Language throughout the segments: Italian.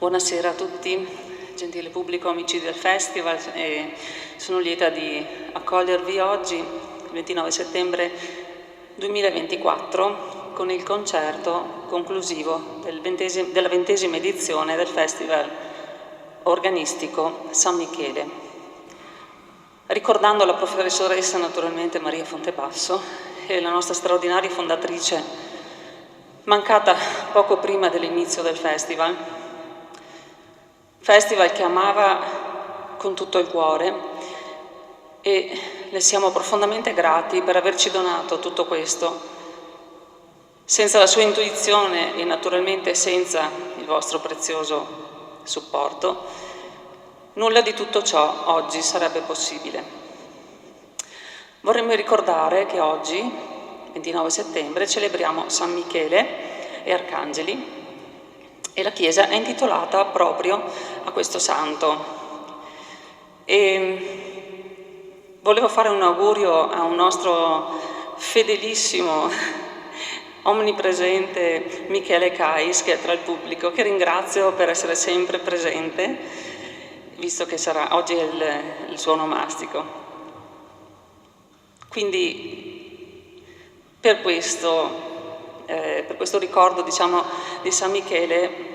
Buonasera a tutti, gentile pubblico, amici del Festival. Sono lieta di accogliervi oggi, il 29 settembre 2024, con il concerto conclusivo della 20ª edizione del Festival organistico San Michele. Ricordando la professoressa, naturalmente, Maria Fontebasso, e la nostra straordinaria fondatrice, mancata poco prima dell'inizio del festival che amava con tutto il cuore, e le siamo profondamente grati per averci donato tutto questo. Senza la sua intuizione e naturalmente senza il vostro prezioso supporto, nulla di tutto ciò oggi sarebbe possibile. Vorremmo ricordare che oggi, 29 settembre, celebriamo San Michele e Arcangeli, e la Chiesa è intitolata proprio a questo santo. E volevo fare un augurio a un nostro fedelissimo, omnipresente Michele Cais, che è tra il pubblico, che ringrazio per essere sempre presente, visto che oggi è il suo onomastico. Quindi per questo ricordo, di San Michele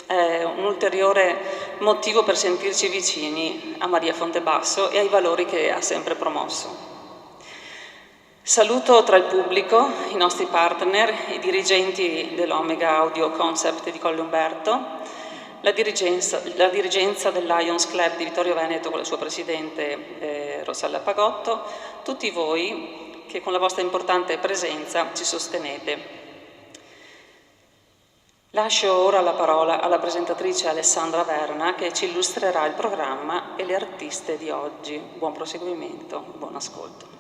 è un ulteriore motivo per sentirci vicini a Maria Fontebasso e ai valori che ha sempre promosso. Saluto tra il pubblico i nostri partner, i dirigenti dell'Omega Audio Concept di Colle Umberto, la dirigenza del Lions Club di Vittorio Veneto con la sua presidente Rossella Pagotto, tutti voi che con la vostra importante presenza ci sostenete. Lascio ora la parola alla presentatrice Alessandra Verna, che ci illustrerà il programma e le artiste di oggi. Buon proseguimento, buon ascolto.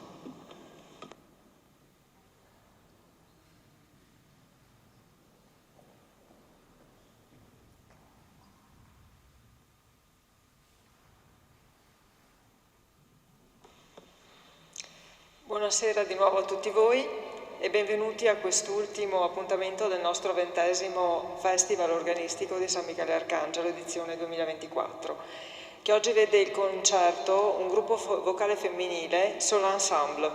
Buonasera di nuovo a tutti voi e benvenuti a quest'ultimo appuntamento del nostro 20° Festival organistico di San Michele Arcangelo, edizione 2024, che oggi vede il concerto un gruppo vocale femminile, Soul Ensemble.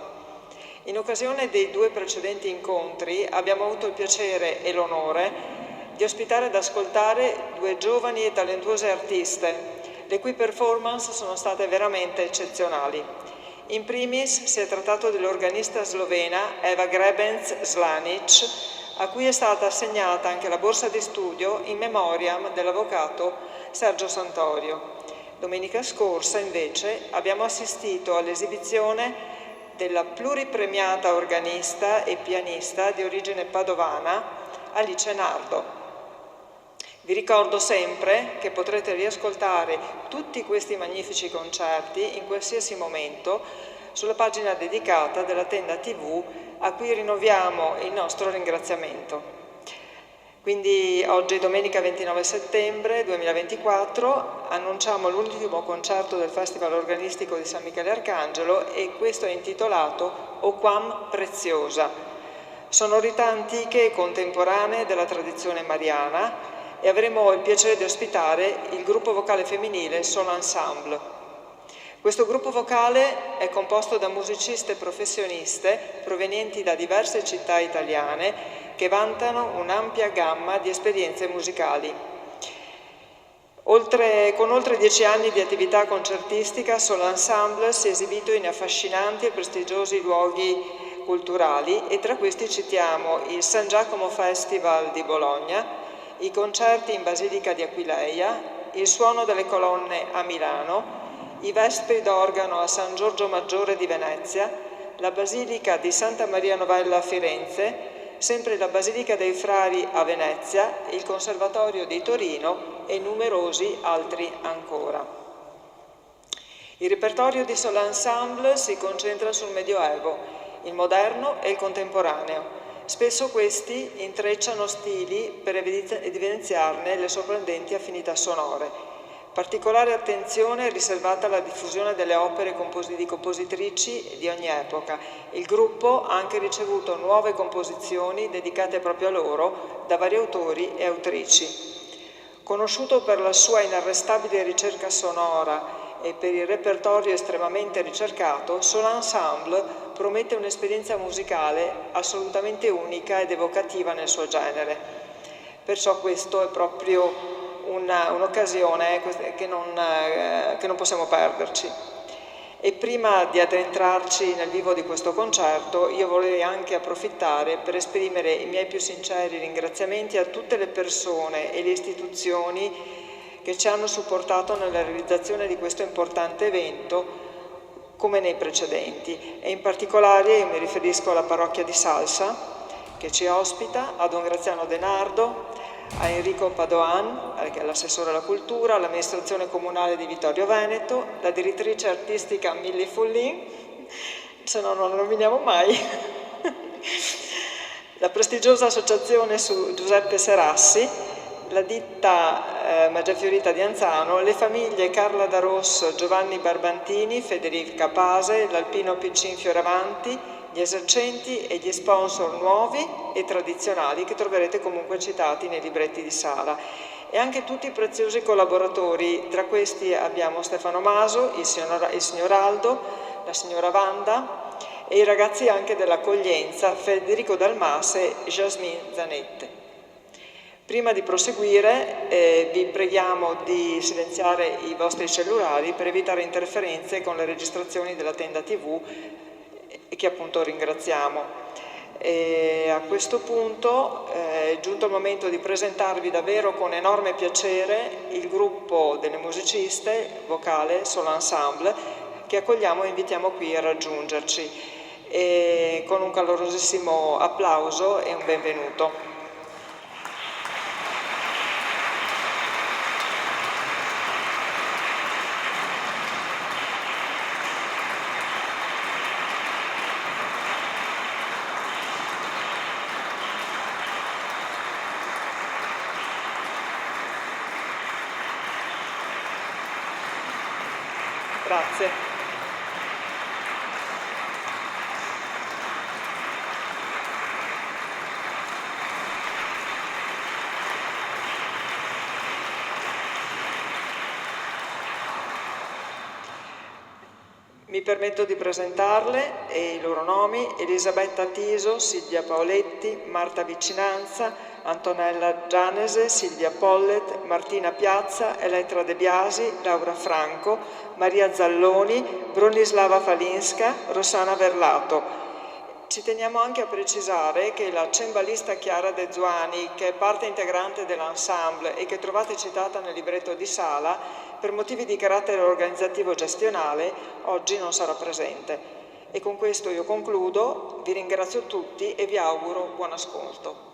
In occasione dei 2 precedenti incontri abbiamo avuto il piacere e l'onore di ospitare ed ascoltare 2 giovani e talentuose artiste, le cui performance sono state veramente eccezionali. In primis si è trattato dell'organista slovena Eva Grebenc-Slanic, a cui è stata assegnata anche la borsa di studio in memoriam dell'avvocato Sergio Santorio. Domenica scorsa, invece, abbiamo assistito all'esibizione della pluripremiata organista e pianista di origine padovana Alice Nardo. Vi ricordo sempre che potrete riascoltare tutti questi magnifici concerti in qualsiasi momento sulla pagina dedicata della Tenda TV, a cui rinnoviamo il nostro ringraziamento. Quindi oggi, domenica 29 settembre 2024, annunciamo l'ultimo concerto del Festival organistico di San Michele Arcangelo, e questo è intitolato O Quam Preziosa. Sonorità antiche e contemporanee della tradizione mariana, e avremo il piacere di ospitare il gruppo vocale femminile Soul Ensemble. Questo gruppo vocale è composto da musiciste professioniste provenienti da diverse città italiane che vantano un'ampia gamma di esperienze musicali. Con oltre 10 anni di attività concertistica, Soul Ensemble si è esibito in affascinanti e prestigiosi luoghi culturali, e tra questi citiamo il San Giacomo Festival di Bologna, i concerti in Basilica di Aquileia, il Suono delle Colonne a Milano, i Vespri d'organo a San Giorgio Maggiore di Venezia, la Basilica di Santa Maria Novella a Firenze, sempre la Basilica dei Frari a Venezia, il Conservatorio di Torino e numerosi altri ancora. Il repertorio di Soul Ensemble si concentra sul Medioevo, il moderno e il contemporaneo. Spesso questi intrecciano stili per evidenziarne le sorprendenti affinità sonore. Particolare attenzione è riservata alla diffusione delle opere di compositrici di ogni epoca. Il gruppo ha anche ricevuto nuove composizioni dedicate proprio a loro da vari autori e autrici. Conosciuto per la sua inarrestabile ricerca sonora e per il repertorio estremamente ricercato, Soul Ensemble promette un'esperienza musicale assolutamente unica ed evocativa nel suo genere. Perciò questo è proprio un'occasione che non possiamo perderci. E prima di addentrarci nel vivo di questo concerto, io vorrei anche approfittare per esprimere i miei più sinceri ringraziamenti a tutte le persone e le istituzioni che ci hanno supportato nella realizzazione di questo importante evento, come nei precedenti. E in particolare io mi riferisco alla parrocchia di Salsa, che ci ospita, a Don Graziano Denardo, a Enrico Padoan, che è l'assessore alla cultura, all'amministrazione comunale di Vittorio Veneto, la direttrice artistica Milli Fullin, se no non lo nominiamo mai, la prestigiosa associazione su Giuseppe Serassi, la ditta Magia Fiorita di Anzano, le famiglie Carla da Rosso, Giovanni Barbantini, Federica Pase, l'Alpino Piccin Fioravanti, gli esercenti e gli sponsor nuovi e tradizionali che troverete comunque citati nei libretti di sala, e anche tutti i preziosi collaboratori. Tra questi abbiamo Stefano Maso, il signor Aldo, la signora Wanda e i ragazzi anche dell'accoglienza Federico Dalmase e Jasmine Zanette. Prima di proseguire vi preghiamo di silenziare i vostri cellulari per evitare interferenze con le registrazioni della tenda TV, che appunto ringraziamo. E a questo punto è giunto il momento di presentarvi davvero con enorme piacere il gruppo delle musiciste vocale Soul Ensemble, che accogliamo e invitiamo qui a raggiungerci, e con un calorosissimo applauso e un benvenuto. Grazie. Mi permetto di presentarle e i loro nomi: Elisabetta Tiso, Silvia Paoletti, Marta Vicinanza, Antonella Gianese, Silvia Pollet, Martina Piazza, Elettra De Biasi, Laura Franco, Maria Zalloni, Bronislava Falinska, Rossana Verlato. Ci teniamo anche a precisare che la cembalista Chiara De Zuani, che è parte integrante dell'ensemble e che trovate citata nel libretto di sala, per motivi di carattere organizzativo gestionale oggi non sarà presente. E con questo io concludo, vi ringrazio tutti e vi auguro buon ascolto.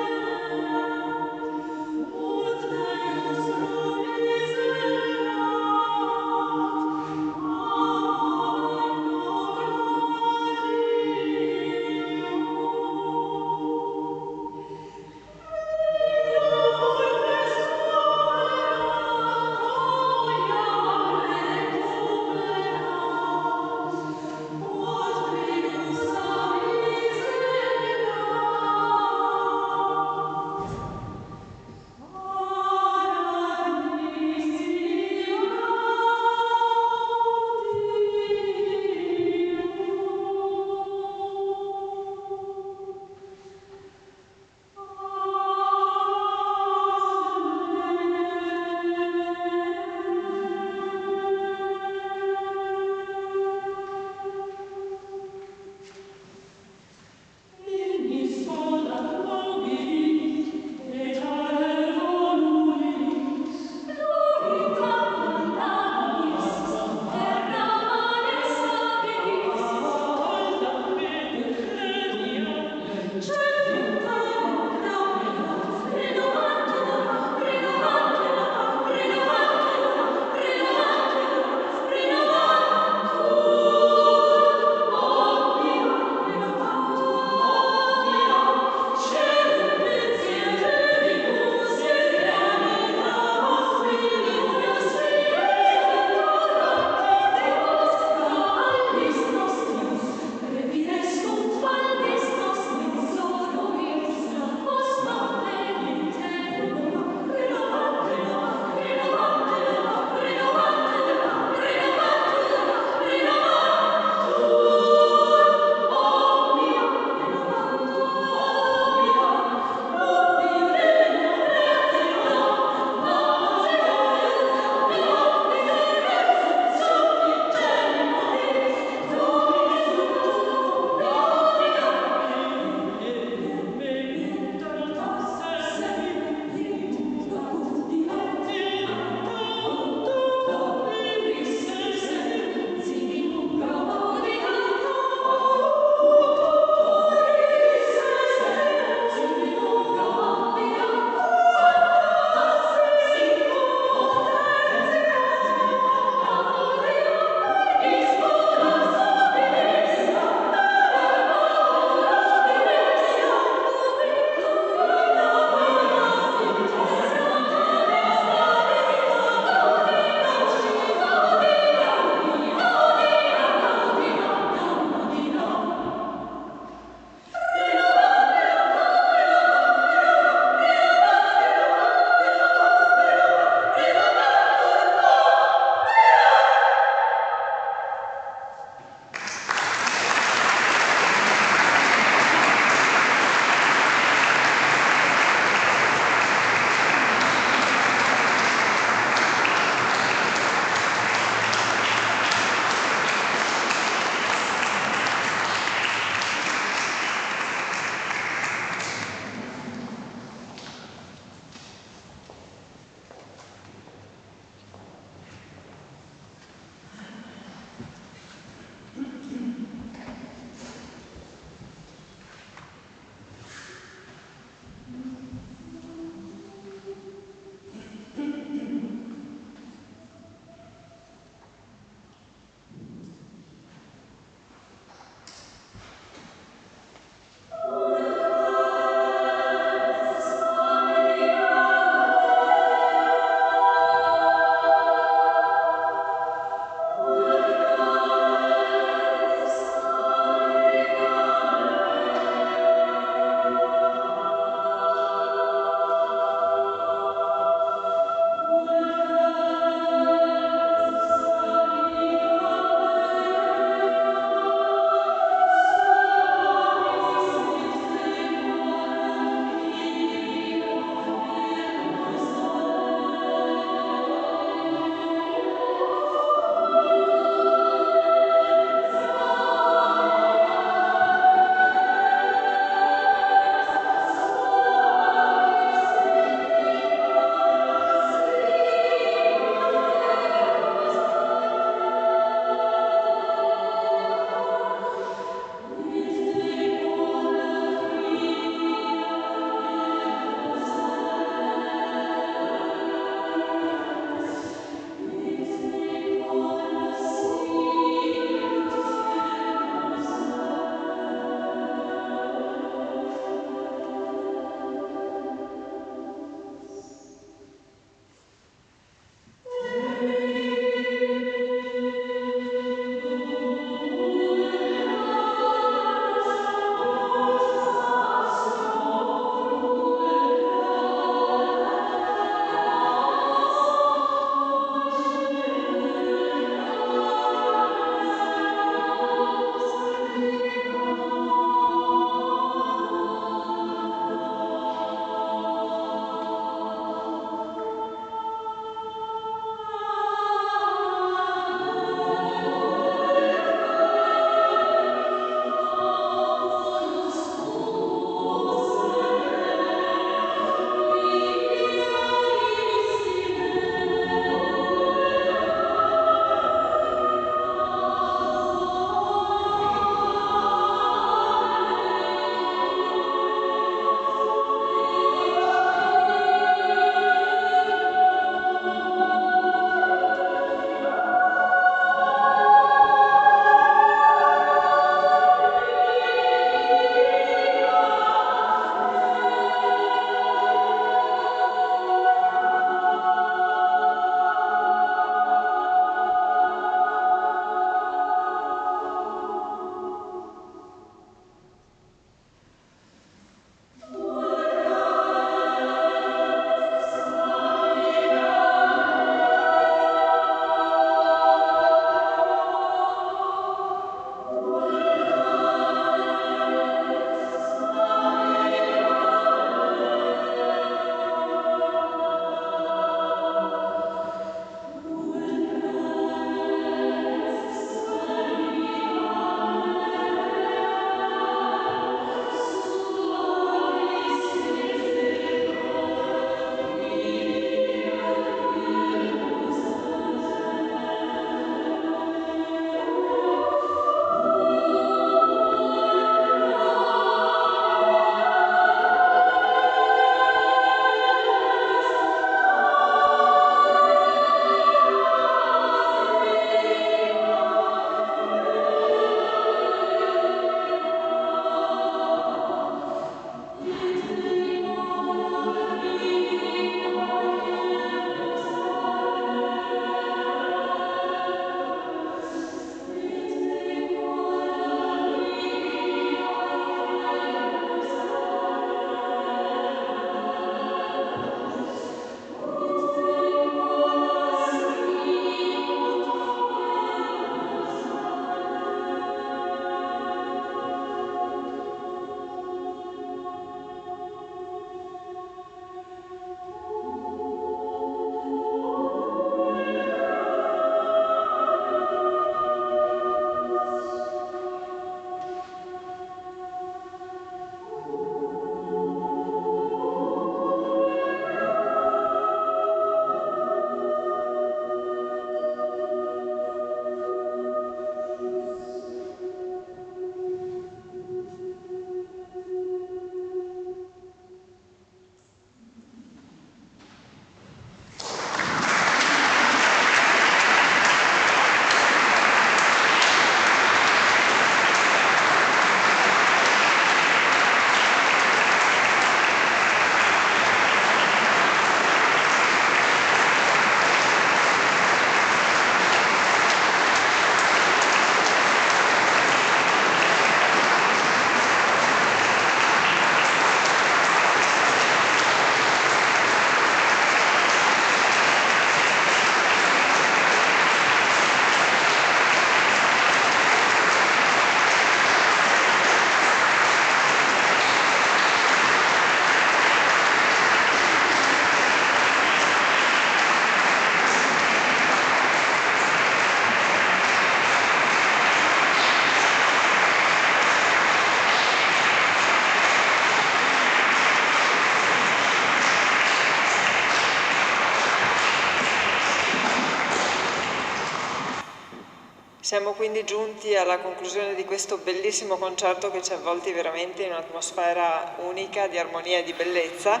Siamo quindi giunti alla conclusione di questo bellissimo concerto che ci ha avvolti veramente in un'atmosfera unica di armonia e di bellezza,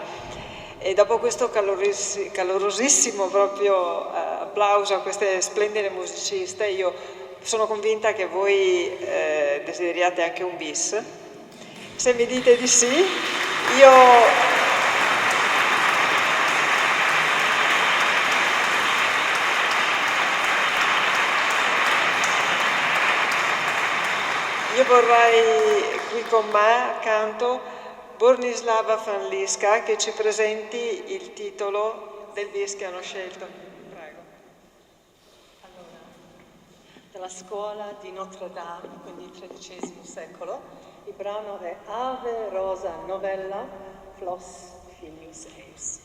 e dopo questo calorosissimo proprio applauso a queste splendide musiciste, io sono convinta che voi desideriate anche un bis. Se mi dite di sì, io vorrei qui con me accanto Bronislava Fanliska che ci presenti il titolo del bis che hanno scelto. Prego. Allora, dalla scuola di Notre Dame, quindi XIII secolo, il brano è Ave Rosa Novella Flos Filius Eis.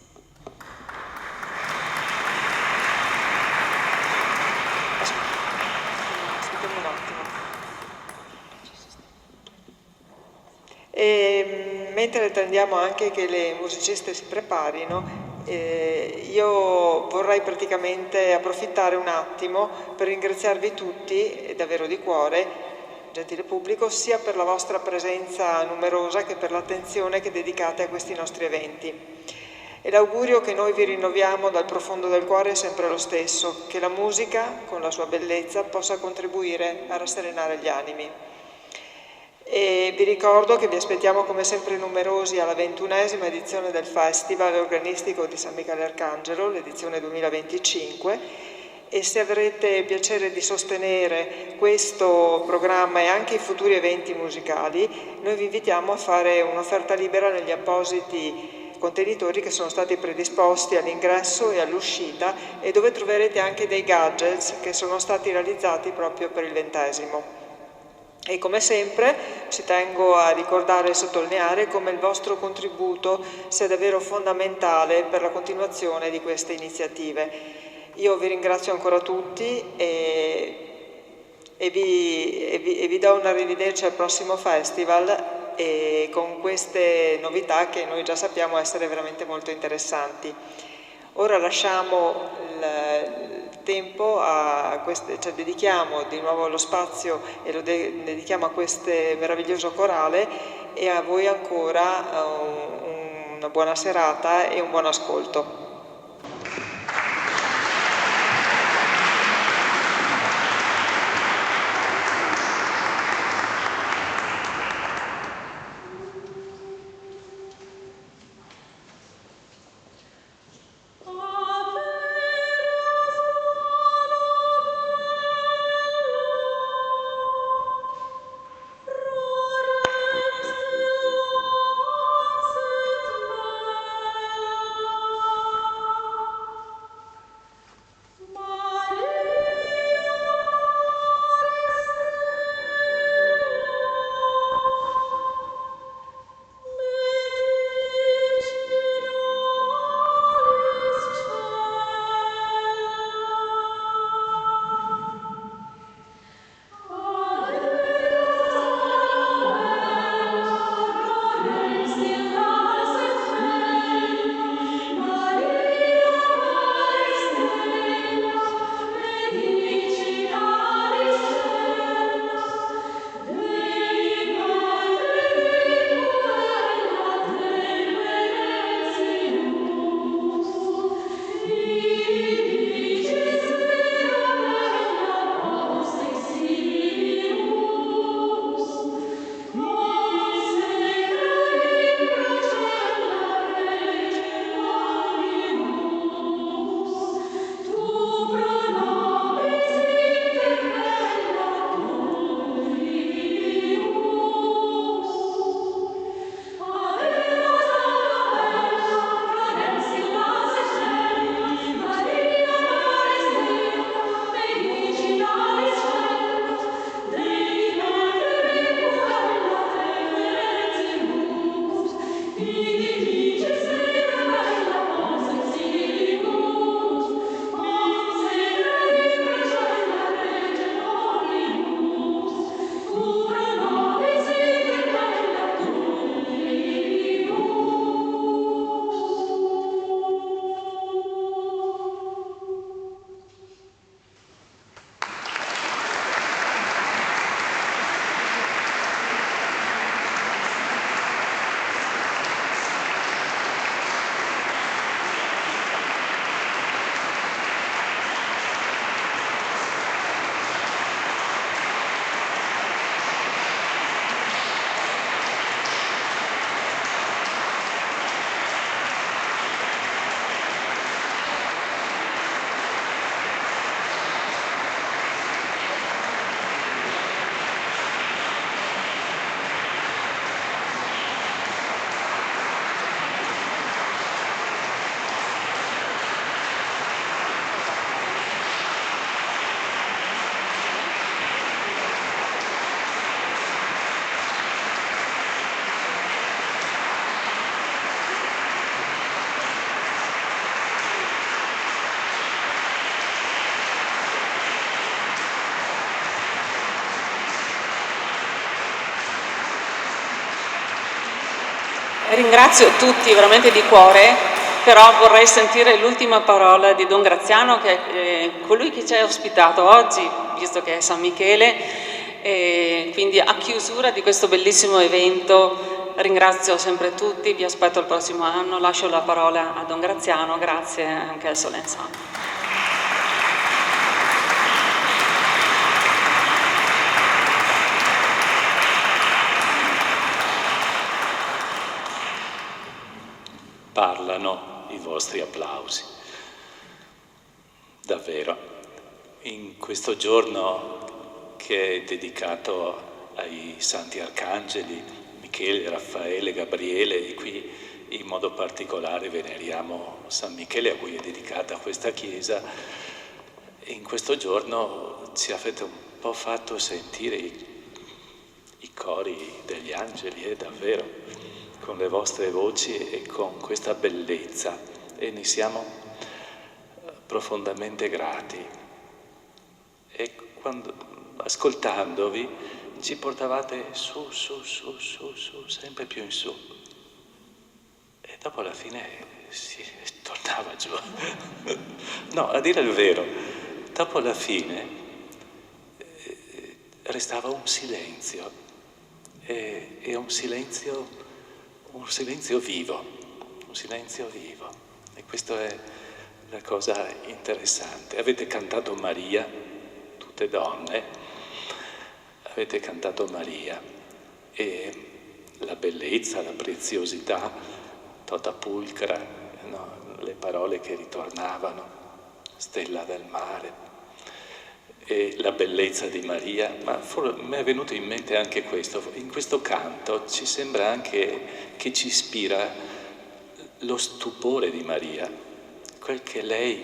Aspettiamo un attimo. E mentre attendiamo anche che le musiciste si preparino, io vorrei praticamente approfittare un attimo per ringraziarvi tutti, davvero di cuore, gentile pubblico, sia per la vostra presenza numerosa che per l'attenzione che dedicate a questi nostri eventi. E l'augurio che noi vi rinnoviamo dal profondo del cuore è sempre lo stesso, che la musica, con la sua bellezza, possa contribuire a rasserenare gli animi. E vi ricordo che vi aspettiamo come sempre numerosi alla 21ª edizione del Festival Organistico di San Michele Arcangelo, l'edizione 2025, e se avrete piacere di sostenere questo programma e anche i futuri eventi musicali, noi vi invitiamo a fare un'offerta libera negli appositi contenitori che sono stati predisposti all'ingresso e all'uscita e dove troverete anche dei gadgets che sono stati realizzati proprio per il 20°. E come sempre ci tengo a ricordare e sottolineare come il vostro contributo sia davvero fondamentale per la continuazione di queste iniziative. Io vi ringrazio ancora tutti e vi do un arrivederci al prossimo festival e con queste novità che noi già sappiamo essere veramente molto interessanti. Ora lasciamo il tempo a queste, cioè dedichiamo di nuovo lo spazio e lo dedichiamo a queste meraviglioso corale e a voi ancora una buona serata e un buon ascolto. Ringrazio tutti veramente di cuore, però vorrei sentire l'ultima parola di Don Graziano, che è colui che ci ha ospitato oggi, visto che è San Michele, e quindi a chiusura di questo bellissimo evento ringrazio sempre tutti, vi aspetto il prossimo anno, lascio la parola a Don Graziano, grazie anche al Solenzano. Parlano i vostri applausi. Davvero, in questo giorno che è dedicato ai santi arcangeli, Michele, Raffaele, Gabriele, e qui in modo particolare veneriamo San Michele, a cui è dedicata questa chiesa, e in questo giorno ci avete un po' fatto sentire i cori degli angeli, davvero, con le vostre voci e con questa bellezza, e ne siamo profondamente grati. E quando, ascoltandovi, ci portavate su, sempre più in su, e dopo alla fine si tornava giù. No, a dire il vero, dopo alla fine restava un silenzio, e un silenzio vivo, e questa è la cosa interessante. Avete cantato Maria, tutte donne, avete cantato Maria, e la bellezza, la preziosità, tota pulcra, no? Le parole che ritornavano, stella del mare, e la bellezza di Maria, ma mi è venuto in mente anche questo. In questo canto ci sembra anche che ci ispira lo stupore di Maria, quel che lei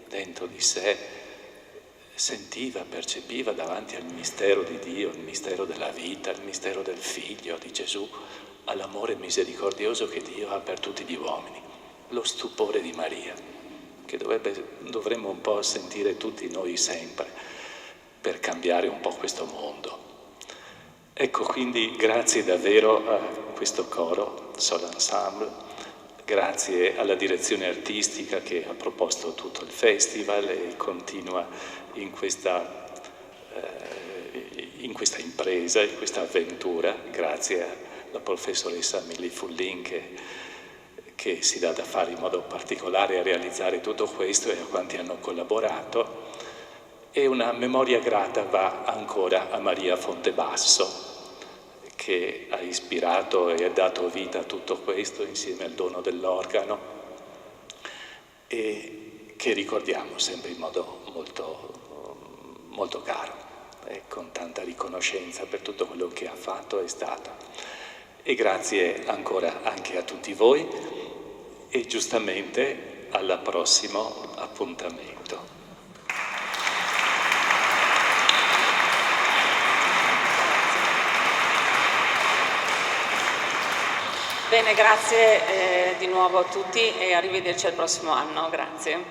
dentro di sé sentiva, percepiva davanti al mistero di Dio, il mistero della vita, il mistero del Figlio di Gesù, all'amore misericordioso che Dio ha per tutti gli uomini. Lo stupore di Maria, che dovremmo un po' sentire tutti noi sempre, per cambiare un po' questo mondo. Ecco, quindi grazie davvero a questo coro, Sol Ensemble, grazie alla direzione artistica che ha proposto tutto il festival e continua in questa impresa, in questa avventura, grazie alla professoressa Milly Fullin che si dà da fare in modo particolare a realizzare tutto questo, e a quanti hanno collaborato. E una memoria grata va ancora a Maria Fontebasso, che ha ispirato e ha dato vita a tutto questo insieme al dono dell'organo, e che ricordiamo sempre in modo molto, molto caro, e con tanta riconoscenza per tutto quello che ha fatto e è stato. E grazie ancora anche a tutti voi, e giustamente al prossimo appuntamento. Bene, grazie di nuovo a tutti e arrivederci al prossimo anno. Grazie.